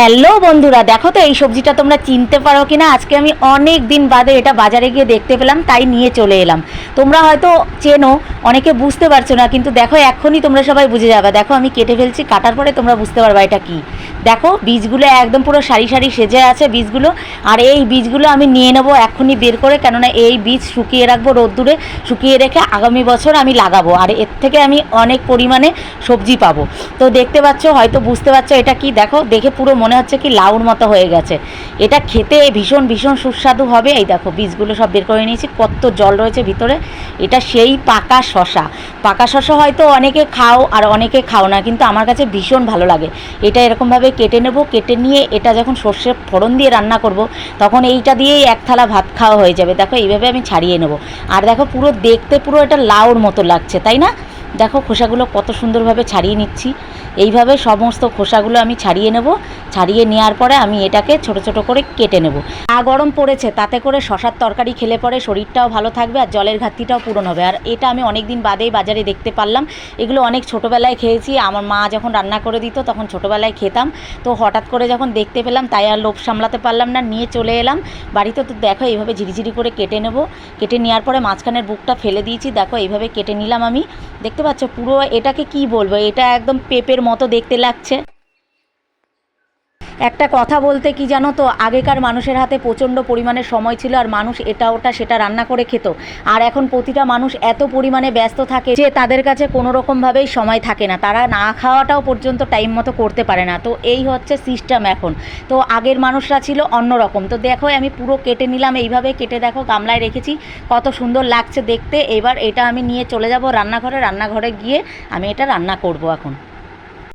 Hello বন্ধুরা, দেখো তো এই সবজিটা তোমরা চিনতে পারো কিনা। আজকে আমি অনেক দিন বাদে এটা বাজারে গিয়ে দেখতে পেলাম, তাই নিয়ে চলে এলাম। তোমরা হয়তো চেনো, অনেকে বুঝতে পারছো না, কিন্তু দেখো এক্ষুনি তোমরা সবাই বুঝে যাবে। দেখো আমি কেটে ফেলছি, কাটার পরে তোমরা বুঝতে পারবে এটা কি। দেখো বীজগুলো একদম পুরো সারি সারি সেজে আছে বীজগুলো। আর এই বীজগুলো আমি নিয়ে নেবো এক্ষুনি বের করে, কেননা এই বীজ শুকিয়ে রাখবো রোদ্দুরে, শুকিয়ে রেখে আগামী বছর আমি লাগাবো। আর এর থেকে আমি অনেক পরিমাণে সবজি পাবো। তো দেখতে পাচ্ছ, হয়তো বুঝতে পারছো এটা কি। দেখো দেখে পুরো মনে হচ্ছে কি লাউর মতো হয়ে গেছে। এটা খেতে ভীষণ ভীষণ সুস্বাদু হবে। এই দেখো বীজগুলো সব বের করে নিয়েছি, কত জল রয়েছে ভিতরে। এটা সেই পাকা শশা। পাকা শশা হয়তো অনেকে খাও আর অনেকে খাও না, কিন্তু আমার কাছে ভীষণ ভালো লাগে। এটা এরকমভাবে কেটে নেব, কেটে নিয়ে এটা যখন সর্ষে ফোড়ন দিয়ে রান্না করব, তখন এইটা দিয়েই এক থালা ভাত খাওয়া হয়ে যাবে। দেখো এইভাবে আমি ছাড়িয়ে নেব। আর দেখো পুরো দেখতে পুরো এটা লাউর মতো লাগছে, তাই না? দেখো খোসাগুলো কত সুন্দরভাবে ছাড়িয়ে নিচ্ছি। এইভাবে সমস্ত খোসাগুলো আমি ছাড়িয়ে নেব। ছাড়িয়ে নেওয়ার পরে আমি এটাকে ছোট ছোট করে কেটে নেব। গরম পড়েছে, তাতে করে শশার তরকারি খেলে পরে শরীরটাও ভালো থাকবে আর জলের ঘাটতিটাও পূরণ হবে। আর এটা আমি অনেক দিন বাদেই বাজারে দেখতে পারলাম। এগুলো অনেক ছোটোবেলায় খেয়েছি, আমার মা যখন রান্না করে দিত তখন ছোটোবেলায় খেতাম। তো হঠাৎ করে যখন দেখতে পেলাম, তাই আর লোভ সামলাতে পারলাম না, নিয়ে চলে এলাম বাড়িতে। তো দেখো এইভাবে ঝিরিঝিরি করে কেটে নেব। কেটে নেওয়ার পরে মাঝখানের বুকটা ফেলে দিয়েছি। দেখো এইভাবে কেটে নিলাম আমি। দেখতে পাচ্ছ পুরো এটাকে কি বলবো, এটা একদম পেঁপের মতো দেখতে লাগছে। একটা কথা বলতে কি জানো তো, আগেকার মানুষের হাতে প্রচণ্ড পরিমাণে সময় ছিল, আর মানুষ এটা ওটা সেটা রান্না করে খেত। আর এখন প্রতিটা মানুষ এত পরিমাণে ব্যস্ত থাকে যে তাদের কাছে কোনো রকমভাবেই সময় থাকে না, তারা না খাওয়াটাও পর্যন্ত টাইম মতো করতে পারে না। তো এই হচ্ছে সিস্টেম এখন। তো আগের মানুষরা ছিল অন্য রকম। তো দেখো আমি পুরো কেটে নিলাম এইভাবে। কেটে দেখো গামলায় রেখেছি, কত সুন্দর লাগছে দেখতে। এবার এটা আমি নিয়ে চলে যাব রান্নাঘরে। রান্নাঘরে গিয়ে আমি এটা রান্না করব এখন।